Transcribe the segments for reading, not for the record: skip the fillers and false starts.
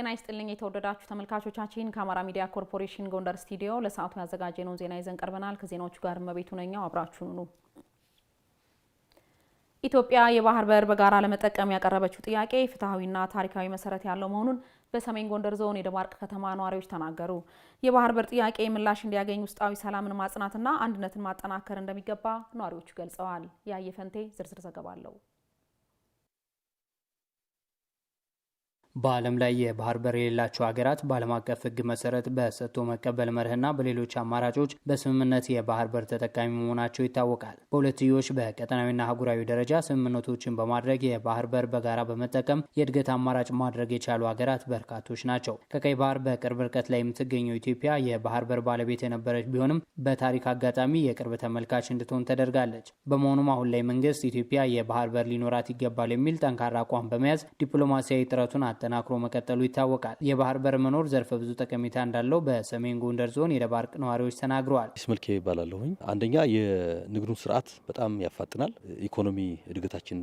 ጤና ይስጥልኝ የተወደዳችሁ ተመልካቾቻችን ከአማራ ሚዲያ ኮርፖሬሽን ጎንደር ስቱዲዮ ለሰዓቱ ያዘጋጀነውን ዜና ይዘን ቀርበናል። ከዜናዎቹ ጋር መቤቱ ነኛው አብራችሁን ሁኑ። ኢትዮጵያ የባህር በር በጋራ ለመጠቀም ያቀረበችው ጥያቄ ፍትሃዊና ታሪካዊ መሰረት ያለው መሆኑን በሰሜን ጎንደር ዞን የደባርቅ ከተማ ነዋሪዎች ተናገሩ። የባህር በር ጥያቄ ምላሽ እንዲያገኝ ውስጣዊ ሰላምን ማጽናትና አንድነትን ማጠናከር እንደሚገባ ነዋሪዎቹ ገልጸዋል። ያየፈንቴ ዝርዝር ዘገባ አለው። በዓለም ላይ የባህር በር የሌላቸው ሀገራት በዓለም አቀፍ ሕግ መሰረት በሰጥቶ መቀበል መርህና በሌሎች አማራጮች በስምምነት የባህር በር ተጠቃሚ መሆናቸው ይታወቃል። በሁለትዮሽ በቀጠናዊና አህጉራዊ ደረጃ ስምምነቶችን በማድረግ የባህር በር በጋራ በመጠቀም የእድገት አማራጭ ማድረግ የቻሉ ሀገራት በርካቶች ናቸው። ከቀይ ባህር በቅርብ ርቀት ላይ የምትገኘው ኢትዮጵያ የባህር በር ባለቤት የነበረች ቢሆንም በታሪክ አጋጣሚ የቅርብ ተመልካች እንድትሆን ተደርጋለች። በመሆኑም አሁን ላይ መንግስት ኢትዮጵያ የባህር በር ሊኖራት ይገባል የሚል ጠንካራ አቋም በመያዝ ዲፕሎማሲያዊ ጥረቱን አጠናክሮ መቀጠሉ ይታወቃል። የባህር በር መኖር ዘርፈ ብዙ ጠቀሜታ እንዳለው በሰሜን ጎንደር ዞን የደባርቅ ነዋሪዎች ተናግረዋል። ስመልኬ ይባላለሁኝ። አንደኛ የንግዱን ስርዓት በጣም ያፋጥናል። ኢኮኖሚ እድገታችን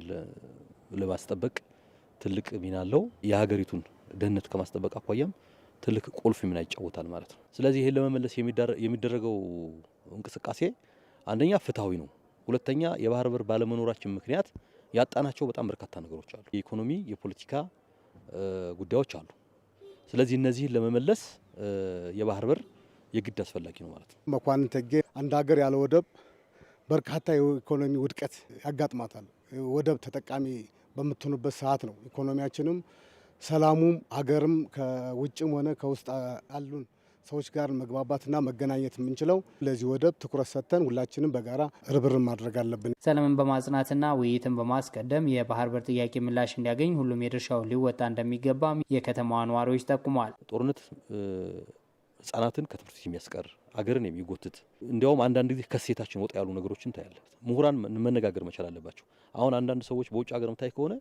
ለማስጠበቅ ትልቅ ሚና አለው። የሀገሪቱን ደህንነት ከማስጠበቅ አኳያም ትልቅ ቁልፍ ሚና ይጫወታል ማለት ነው። ስለዚህ ይሄን ለመመለስ የሚደረገው እንቅስቃሴ አንደኛ ፍትሃዊ ነው። ሁለተኛ የባህር በር ባለመኖራችን ምክንያት ያጣናቸው በጣም በርካታ ነገሮች አሉ። የኢኮኖሚ፣ የፖለቲካ ጉዳዮች አሉ። ስለዚህ እነዚህን ለመመለስ የባህር በር የግድ አስፈላጊ ነው ማለት ነው። መኳንንት ተጌ አንድ ሀገር ያለ ወደብ በርካታ የኢኮኖሚ ውድቀት ያጋጥማታል። ወደብ ተጠቃሚ በምትሆኑበት ሰዓት ነው ኢኮኖሚያችንም ሰላሙም ሀገርም ከውጭም ሆነ ከውስጥ ያሉን ሰዎች ጋር መግባባትና መገናኘት የምንችለው። ለዚህ ወደብ ትኩረት ሰጥተን ሁላችንም በጋራ ርብርብ ማድረግ አለብን። ሰላምን በማጽናትና ውይይትን በማስቀደም የባህር በር ጥያቄ ምላሽ እንዲያገኝ ሁሉም የድርሻውን ሊወጣ እንደሚገባ የከተማዋ ነዋሪዎች ጠቁመዋል። ጦርነት ህጻናትን ከትምህርት የሚያስቀር አገርን የሚጎትት እንዲያውም አንዳንድ ጊዜ ከሴታችን ወጣ ያሉ ነገሮችን ታያለ። ምሁራን መነጋገር መቻል አለባቸው። አሁን አንዳንድ ሰዎች በውጭ ሀገር መታይ ከሆነ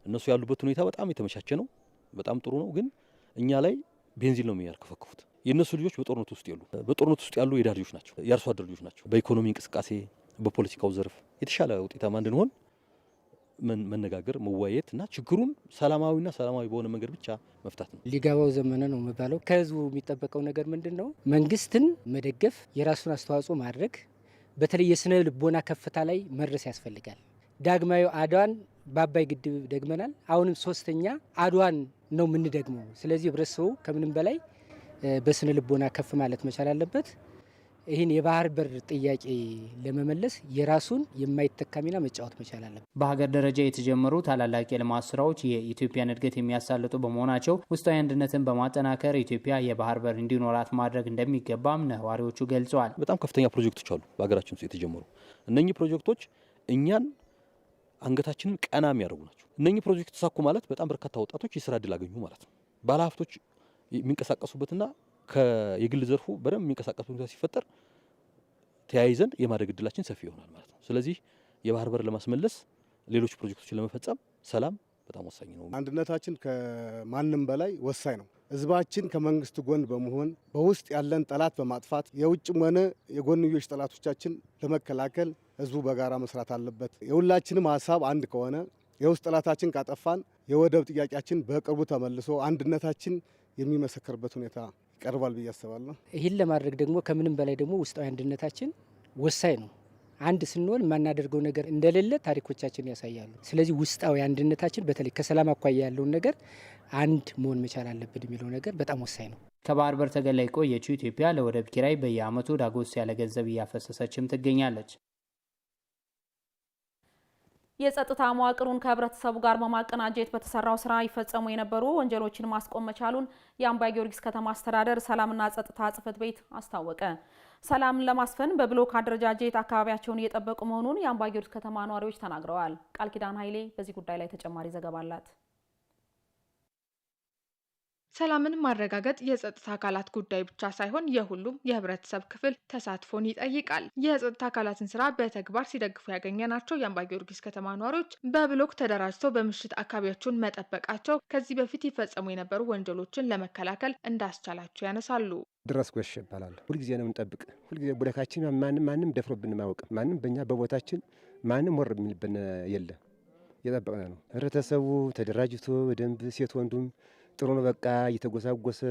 እነሱ ያሉበት ሁኔታ በጣም የተመቻቸ ነው፣ በጣም ጥሩ ነው። ግን እኛ ላይ ቤንዚን ነው የሚያርከፈክፉት። የነሱ ልጆች በጦርነት ውስጥ ያሉ ያሉ የዳር ልጆች ናቸው፣ የአርሶ አደር ልጆች ናቸው። በኢኮኖሚ እንቅስቃሴ በፖለቲካው ዘርፍ የተሻለ ውጤታማ እንድንሆን መነጋገር መወያየት እና ችግሩን ሰላማዊ በሆነ መንገድ ብቻ መፍታት ነው። ሊጋባው ዘመነ ነው የሚባለው። ከህዝቡ የሚጠበቀው ነገር ምንድን ነው? መንግስትን መደገፍ፣ የራሱን አስተዋጽኦ ማድረግ፣ በተለይ የስነ ልቦና ከፍታ ላይ መድረስ ያስፈልጋል። ዳግማዊ አድዋን በአባይ ግድብ ደግመናል። አሁንም ሶስተኛ አድዋን ነው የምንደግመው። ስለዚህ ህብረተሰቡ ከምንም በላይ በስነ ልቦና ከፍ ማለት መቻል አለበት። ይህን የባህር በር ጥያቄ ለመመለስ የራሱን የማይተካ ሚና መጫወት መቻል አለበት። በሀገር ደረጃ የተጀመሩ ታላላቅ የልማት ስራዎች የኢትዮጵያን እድገት የሚያሳልጡ በመሆናቸው ውስጣዊ አንድነትን በማጠናከር ኢትዮጵያ የባህር በር እንዲኖራት ማድረግ እንደሚገባም ነዋሪዎቹ ገልጸዋል። በጣም ከፍተኛ ፕሮጀክቶች አሉ በሀገራችን ውስጥ የተጀመሩ። እነኚህ ፕሮጀክቶች እኛን አንገታችንን ቀና የሚያደርጉ ናቸው። እነኚህ ፕሮጀክት ተሳኩ ማለት በጣም በርካታ ወጣቶች የስራ እድል አገኙ ማለት ነው። ባለሀብቶች የሚንቀሳቀሱበትና የግል ዘርፉ በደንብ የሚንቀሳቀሱበት ሁኔታ ሲፈጠር ተያይዘን የማደግ እድላችን ሰፊ ይሆናል ማለት ነው። ስለዚህ የባህር በር ለማስመለስ ሌሎች ፕሮጀክቶችን ለመፈጸም ሰላም በጣም ወሳኝ ነው። አንድነታችን ከማንም በላይ ወሳኝ ነው። ህዝባችን ከመንግስት ጎን በመሆን በውስጥ ያለን ጠላት በማጥፋት የውጭም ሆነ የጎንዮሽ ጠላቶቻችን ለመከላከል ህዝቡ በጋራ መስራት አለበት። የሁላችንም ሀሳብ አንድ ከሆነ የውስጥ ጠላታችን ካጠፋን የወደብ ጥያቄያችን በቅርቡ ተመልሶ አንድነታችን የሚመሰከርበት ሁኔታ ይቀርባል ብዬ አስባለሁ። ይህን ለማድረግ ደግሞ ከምንም በላይ ደግሞ ውስጣዊ አንድነታችን ወሳኝ ነው። አንድ ስንሆን የማናደርገው ነገር እንደሌለ ታሪኮቻችን ያሳያሉ። ስለዚህ ውስጣዊ አንድነታችን በተለይ ከሰላም አኳያ ያለውን ነገር አንድ መሆን መቻል አለብን የሚለው ነገር በጣም ወሳኝ ነው። ከባህር በር ተገላይ ቆየችው ኢትዮጵያ ለወደብ ኪራይ በየዓመቱ ዳጎስ ያለ ገንዘብ እያፈሰሰችም ትገኛለች። የጸጥታ መዋቅሩን ከህብረተሰቡ ጋር በማቀናጀት በተሰራው ስራ ይፈጸሙ የነበሩ ወንጀሎችን ማስቆም መቻሉን የአምባ ጊዮርጊስ ከተማ አስተዳደር ሰላምና ጸጥታ ጽሕፈት ቤት አስታወቀ። ሰላምን ለማስፈን በብሎክ አደረጃጀት አካባቢያቸውን እየጠበቁ መሆኑን የአምባ ጊዮርጊስ ከተማ ነዋሪዎች ተናግረዋል። ቃል ኪዳን ኃይሌ በዚህ ጉዳይ ላይ ተጨማሪ ዘገባ አላት። ሰላምን ማረጋገጥ የጸጥታ አካላት ጉዳይ ብቻ ሳይሆን የሁሉም የህብረተሰብ ክፍል ተሳትፎን ይጠይቃል። የጸጥታ አካላትን ስራ በተግባር ሲደግፉ ያገኘናቸው የአምባ ጊዮርጊስ ከተማ ነዋሪዎች በብሎክ ተደራጅተው በምሽት አካባቢያቸውን መጠበቃቸው ከዚህ በፊት ይፈጸሙ የነበሩ ወንጀሎችን ለመከላከል እንዳስቻላቸው ያነሳሉ። ድረስ ጎሽ ይባላል። ሁልጊዜ ነው የምንጠብቅ። ሁልጊዜ ብሎካችን ማንም ደፍሮብን ማወቅ ማንም በእኛ በቦታችን ማንም ወር የሚልብን የለ። የጠበቅነ ነው። ህብረተሰቡ ተደራጅቶ በደንብ ሴት ወንዱም ጥሩ ነው። በቃ እየተጎሳጎሰ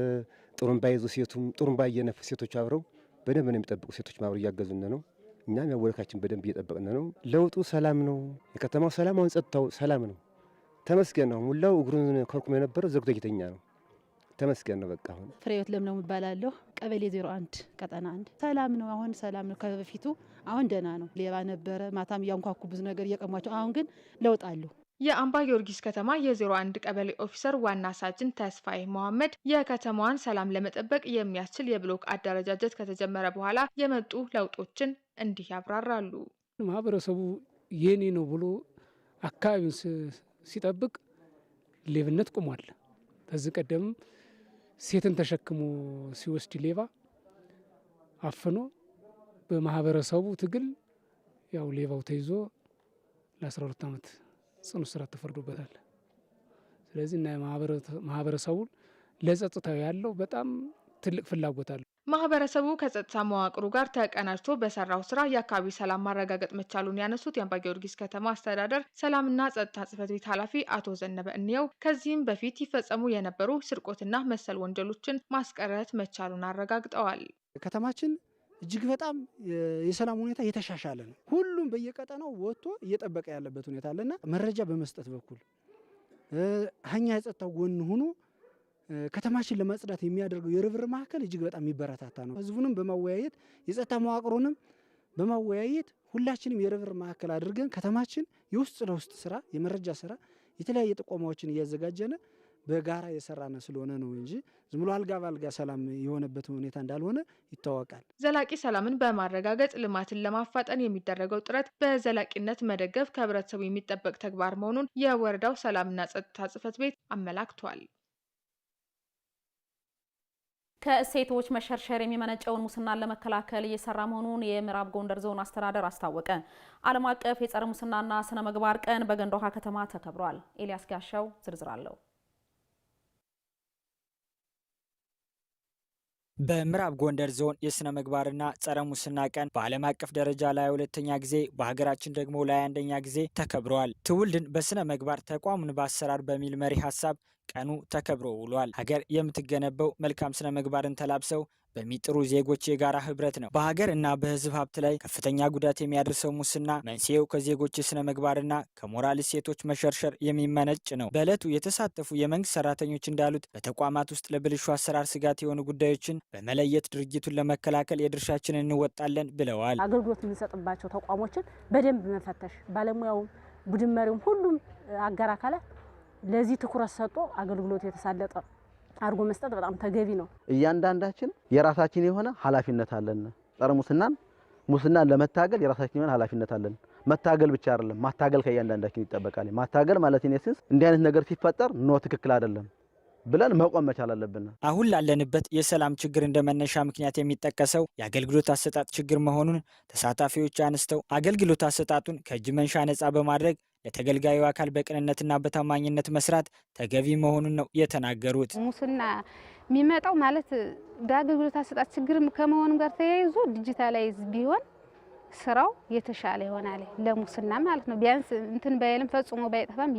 ጥሩምባ ይዞ ሴቱም ጥሩምባ እየነፉ ሴቶች አብረው በደንብ ነው የሚጠብቁ። ሴቶች አብረው እያገዙን ነው። እኛም ያወለካችን በደንብ እየጠበቅን ነው። ለውጡ ሰላም ነው። የከተማው ሰላም፣ አሁን ጸጥታው ሰላም ነው። ተመስገን ነው። ሙላው እግሩን ከርኩም የነበረው ዘግቶ እየተኛ ነው። ተመስገን ነው። በቃ አሁን ፍሬህይወት ለምለም እባላለሁ። ቀበሌ 01 ቀጠና 1 ሰላም ነው። አሁን ሰላም ነው። ከበፊቱ አሁን ደህና ነው። ሌባ ነበረ፣ ማታም እያንኳኩ ብዙ ነገር እየቀሟቸው፣ አሁን ግን ለውጥ አለው። የአምባ ጊዮርጊስ ከተማ የ01 ቀበሌ ኦፊሰር ዋና ሳጅን ተስፋዬ መሐመድ የከተማዋን ሰላም ለመጠበቅ የሚያስችል የብሎክ አደረጃጀት ከተጀመረ በኋላ የመጡ ለውጦችን እንዲህ ያብራራሉ። ማህበረሰቡ የኔ ነው ብሎ አካባቢውን ሲጠብቅ ሌብነት ቆሟል። ከዚህ ቀደም ሴትን ተሸክሞ ሲወስድ ሌባ አፍኖ በማህበረሰቡ ትግል ያው ሌባው ተይዞ ለ12 ዓመት ጽኑ እስራት ተፈርዶበታል። ስለዚህ እና ማህበረሰቡን ለጸጥታው ያለው በጣም ትልቅ ፍላጎት አለ። ማህበረሰቡ ከጸጥታ መዋቅሩ ጋር ተቀናጅቶ በሰራው ስራ የአካባቢ ሰላም ማረጋገጥ መቻሉን ያነሱት የአምባ ጊዮርጊስ ከተማ አስተዳደር ሰላምና ጸጥታ ጽሕፈት ቤት ኃላፊ አቶ ዘነበ እንየው ከዚህም በፊት ይፈጸሙ የነበሩ ስርቆትና መሰል ወንጀሎችን ማስቀረት መቻሉን አረጋግጠዋል። ከተማችን እጅግ በጣም የሰላም ሁኔታ የተሻሻለ ነው። ሁሉም በየቀጠናው ወጥቶ እየጠበቀ ያለበት ሁኔታ አለና መረጃ በመስጠት በኩል ሀኛ የጸጥታው ጎን ሆኖ ከተማችን ለማጽዳት የሚያደርገው የርብርብ ማዕከል እጅግ በጣም የሚበረታታ ነው። ህዝቡንም በማወያየት የጸጥታ መዋቅሩንም በማወያየት ሁላችንም የርብርብ ማዕከል አድርገን ከተማችን የውስጥ ለውስጥ ስራ፣ የመረጃ ስራ፣ የተለያየ ጥቆማዎችን እያዘጋጀነ በጋራ የሰራነ ስለሆነ ነው እንጂ ዝም ብሎ አልጋ ባልጋ ሰላም የሆነበት ሁኔታ እንዳልሆነ ይታወቃል። ዘላቂ ሰላምን በማረጋገጥ ልማትን ለማፋጠን የሚደረገው ጥረት በዘላቂነት መደገፍ ከህብረተሰቡ የሚጠበቅ ተግባር መሆኑን የወረዳው ሰላምና ጸጥታ ጽሕፈት ቤት አመላክቷል። ከእሴቶች መሸርሸር የሚመነጨውን ሙስናን ለመከላከል እየሰራ መሆኑን የምዕራብ ጎንደር ዞን አስተዳደር አስታወቀ። ዓለም አቀፍ የጸረ ሙስናና ስነ ምግባር ቀን በገንደ ውሃ ከተማ ተከብሯል። ኤልያስ ጋሻው ዝርዝር አለው። በምዕራብ ጎንደር ዞን የስነ ምግባርና ጸረ ሙስና ቀን በዓለም አቀፍ ደረጃ ለ22ኛ ጊዜ በሀገራችን ደግሞ ለ21ኛ ጊዜ ተከብረዋል። ትውልድን በስነ ምግባር ተቋሙን በአሰራር በሚል መሪ ሀሳብ ቀኑ ተከብሮ ውሏል። ሀገር የምትገነባው መልካም ስነ ምግባርን ተላብሰው በሚጥሩ ዜጎች የጋራ ህብረት ነው። በሀገር እና በህዝብ ሀብት ላይ ከፍተኛ ጉዳት የሚያደርሰው ሙስና መንስኤው ከዜጎች የስነ ምግባርና ከሞራል እሴቶች መሸርሸር የሚመነጭ ነው። በዕለቱ የተሳተፉ የመንግስት ሰራተኞች እንዳሉት በተቋማት ውስጥ ለብልሹ አሰራር ስጋት የሆኑ ጉዳዮችን በመለየት ድርጊቱን ለመከላከል የድርሻችንን እንወጣለን ብለዋል። አገልግሎት የምንሰጥባቸው ተቋሞችን በደንብ መፈተሽ፣ ባለሙያውም ቡድን መሪውም ሁሉም አጋር አካላት ለዚህ ትኩረት ሰጥቶ አገልግሎት የተሳለጠ አርጎ መስጠት በጣም ተገቢ ነው። እያንዳንዳችን የራሳችን የሆነ ኃላፊነት አለን። ጸረ ሙስናን ለመታገል የራሳችን የሆነ ኃላፊነት አለን። መታገል ብቻ አይደለም፣ ማታገል ከእያንዳንዳችን ይጠበቃል። ማታገል ማለት ኢኔሴንስ እንዲህ አይነት ነገር ሲፈጠር ትክክል አይደለም ብለን መቆም መቻል አለብን። አሁን ላለንበት የሰላም ችግር እንደመነሻ ምክንያት የሚጠቀሰው የአገልግሎት አሰጣጥ ችግር መሆኑን ተሳታፊዎች አነስተው አገልግሎት አሰጣጡን ከእጅ መንሻ ነጻ በማድረግ ለተገልጋዩ አካል በቅንነትና በታማኝነት መስራት ተገቢ መሆኑን ነው የተናገሩት። ሙስና የሚመጣው ማለት በአገልግሎት አሰጣጥ ችግር ከመሆኑ ጋር ተያይዞ ዲጂታላይዝ ቢሆን ስራው የተሻለ ይሆናል ለሙስና ማለት ነው። ቢያንስ እንትን ባይልም ፈጽሞ ባይጠፋም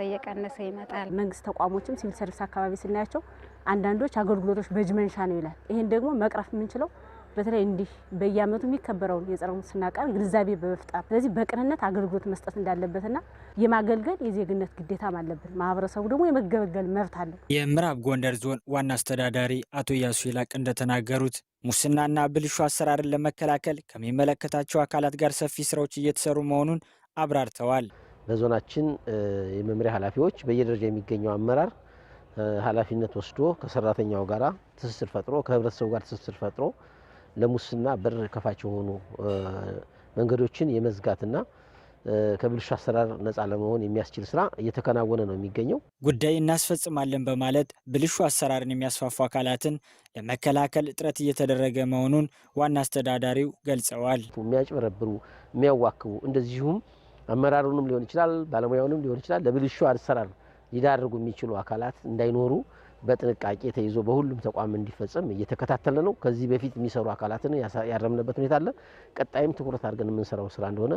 እየቀነሰ ይመጣል። መንግስት ተቋሞችም ሲቪል ሰርቪስ አካባቢ ስናያቸው አንዳንዶች አገልግሎቶች በእጅ መንሻ ነው ይላል። ይሄን ደግሞ መቅረፍ የምንችለው በተለይ እንዲህ በየዓመቱ የሚከበረውን የጸረ ሙስና ቀን ግንዛቤ በመፍጠር ስለዚህ በቅንነት አገልግሎት መስጠት እንዳለበትና የማገልገል የዜግነት ግዴታም አለበት። ማህበረሰቡ ደግሞ የመገበገል መብት አለው። የምዕራብ ጎንደር ዞን ዋና አስተዳዳሪ አቶ ኢያሱ ይላቅ እንደተናገሩት ሙስናና ብልሹ አሰራርን ለመከላከል ከሚመለከታቸው አካላት ጋር ሰፊ ስራዎች እየተሰሩ መሆኑን አብራርተዋል። በዞናችን የመምሪያ ኃላፊዎች በየደረጃ የሚገኘው አመራር ኃላፊነት ወስዶ ከሰራተኛው ጋራ ትስስር ፈጥሮ ከህብረተሰቡ ጋር ትስስር ፈጥሮ ለሙስና በር ከፋች የሆኑ መንገዶችን የመዝጋትና ከብልሹ አሰራር ነፃ ለመሆን የሚያስችል ስራ እየተከናወነ ነው የሚገኘው። ጉዳይ እናስፈጽማለን በማለት ብልሹ አሰራርን የሚያስፋፉ አካላትን ለመከላከል ጥረት እየተደረገ መሆኑን ዋና አስተዳዳሪው ገልጸዋል። የሚያጭበረብሩ፣ የሚያዋክቡ እንደዚሁም አመራሩንም ሊሆን ይችላል ባለሙያውንም ሊሆን ይችላል ለብልሹ አሰራር ሊዳርጉ የሚችሉ አካላት እንዳይኖሩ በጥንቃቄ ተይዞ በሁሉም ተቋም እንዲፈጸም እየተከታተለ ነው። ከዚህ በፊት የሚሰሩ አካላትን ያረምነበት ሁኔታ አለ። ቀጣይም ትኩረት አድርገን የምንሰራው ስራ እንደሆነ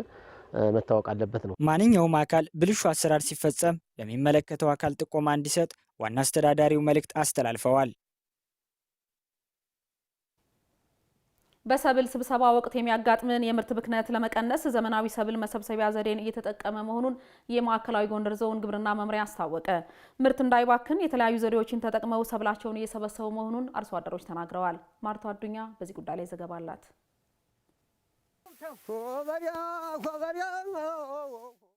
መታወቅ አለበት ነው። ማንኛውም አካል ብልሹ አሰራር ሲፈጸም ለሚመለከተው አካል ጥቆማ እንዲሰጥ ዋና አስተዳዳሪው መልእክት አስተላልፈዋል። በሰብል ስብሰባ ወቅት የሚያጋጥምን የምርት ብክነት ለመቀነስ ዘመናዊ ሰብል መሰብሰቢያ ዘዴን እየተጠቀመ መሆኑን የማዕከላዊ ጎንደር ዞን ግብርና መምሪያ አስታወቀ። ምርት እንዳይባክን የተለያዩ ዘዴዎችን ተጠቅመው ሰብላቸውን እየሰበሰቡ መሆኑን አርሶ አደሮች ተናግረዋል። ማርታ አዱኛ በዚህ ጉዳይ ላይ ዘገባ አላት።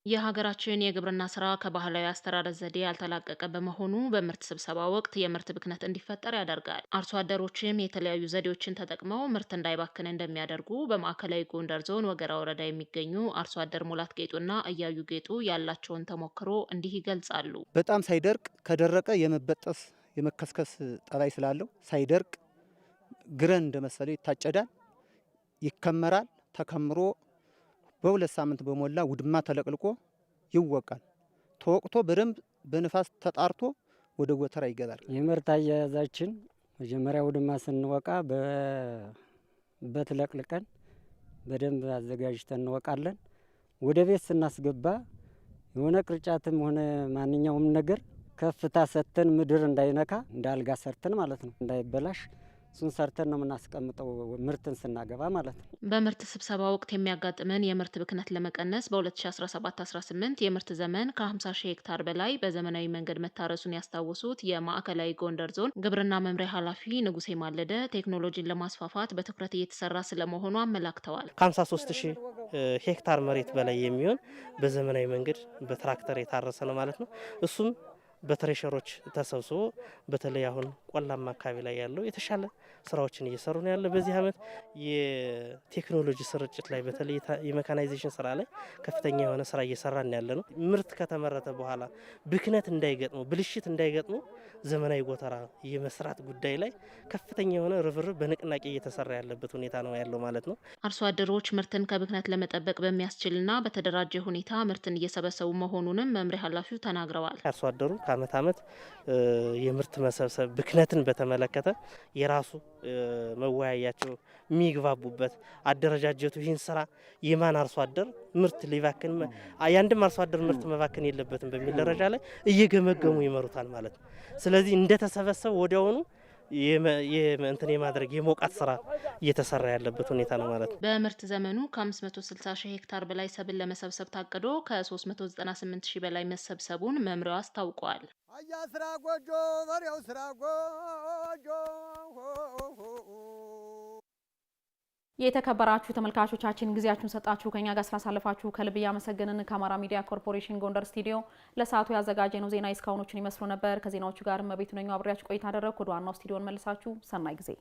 የሀገራችን የግብርና ስራ ከባህላዊ አስተራረስ ዘዴ ያልተላቀቀ በመሆኑ በምርት ስብሰባ ወቅት የምርት ብክነት እንዲፈጠር ያደርጋል። አርሶ አደሮችም የተለያዩ ዘዴዎችን ተጠቅመው ምርት እንዳይባክን እንደሚያደርጉ በማዕከላዊ ጎንደር ዞን ወገራ ወረዳ የሚገኙ አርሶ አደር ሙላት ጌጡና እያዩ ጌጡ ያላቸውን ተሞክሮ እንዲህ ይገልጻሉ። በጣም ሳይደርቅ ከደረቀ የመበጠስ የመከስከስ ጠባይ ስላለው ሳይደርቅ ግረን እንደመሰለ ይታጨዳል፣ ይከመራል። ተከምሮ በሁለት ሳምንት በሞላ ውድማ ተለቅልቆ ይወቃል። ተወቅቶ በደንብ በንፋስ ተጣርቶ ወደ ጎተራ ይገባል። የምርት አያያዛችን መጀመሪያ ውድማ ስንወቃ በትለቅልቀን በደንብ አዘጋጅተን እንወቃለን። ወደ ቤት ስናስገባ የሆነ ቅርጫትም ሆነ ማንኛውም ነገር ከፍታ ሰተን ምድር እንዳይነካ እንደ አልጋ ሰርተን ማለት ነው እንዳይበላሽ እሱን ሰርተን ነው የምናስቀምጠው ምርትን ስናገባ ማለት ነው። በምርት ስብሰባ ወቅት የሚያጋጥመን የምርት ብክነት ለመቀነስ በ2017-18 የምርት ዘመን ከ50 ሺህ ሄክታር በላይ በዘመናዊ መንገድ መታረሱን ያስታወሱት የማዕከላዊ ጎንደር ዞን ግብርና መምሪያ ኃላፊ ንጉሴ ማለደ ቴክኖሎጂን ለማስፋፋት በትኩረት እየተሰራ ስለመሆኑ አመላክተዋል። ከ53 ሺህ ሄክታር መሬት በላይ የሚሆን በዘመናዊ መንገድ በትራክተር የታረሰ ነው ማለት ነው። እሱም በትሬሸሮች ተሰብስቦ በተለይ አሁን ቆላማ አካባቢ ላይ ያለው የተሻለ ስራዎችን እየሰሩ ነው ያለ። በዚህ አመት የቴክኖሎጂ ስርጭት ላይ በተለይ የሜካናይዜሽን ስራ ላይ ከፍተኛ የሆነ ስራ እየሰራን ያለ ነው። ምርት ከተመረተ በኋላ ብክነት እንዳይገጥሙ ብልሽት እንዳይገጥሙ ዘመናዊ ጎተራ የመስራት ጉዳይ ላይ ከፍተኛ የሆነ ርብርብ በንቅናቄ እየተሰራ ያለበት ሁኔታ ነው ያለው ማለት ነው። አርሶ አደሮች ምርትን ከብክነት ለመጠበቅ በሚያስችልና በተደራጀ ሁኔታ ምርትን እየሰበሰቡ መሆኑንም መምሪያ ኃላፊው ተናግረዋል። አርሶ አደሩ ከአመት አመት የምርት መሰብሰብ ብክነትን በተመለከተ የራሱ መወያያቸው የሚግባቡበት አደረጃጀቱ ይህን ስራ የማን አርሶ አደር ምርት ሊባክን ያንድም አርሶ አደር ምርት መባከን የለበትም በሚል ደረጃ ላይ እየገመገሙ ይመሩታል ማለት ነው። ስለዚህ እንደተሰበሰበ ወዲያውኑ እንትን የማድረግ የሞቃት ስራ እየተሰራ ያለበት ሁኔታ ነው ማለት ነው። በምርት ዘመኑ ከ560 ሺህ ሄክታር በላይ ሰብል ለመሰብሰብ ታቅዶ ከ398 ሺህ በላይ መሰብሰቡን መምሪያው አስታውቋል። አያ ስራ ጎጆ በሬው ስራ ጎጆ። የተከበራችሁ ተመልካቾቻችን ጊዜያችሁን ሰጣችሁ ከኛ ጋር ስላሳለፋችሁ ከልብ እያመሰገንን ከአማራ ሚዲያ ኮርፖሬሽን ጎንደር ስቱዲዮ ለሰዓቱ ያዘጋጀነው ዜና እስካሁኖቹን ይመስሉ ነበር። ከዜናዎቹ ጋር መቤቱ ነኝ አብሬያችሁ ቆይታ አደረግኩ። ወደ ዋናው ስቱዲዮን መልሳችሁ ሰናይ ጊዜ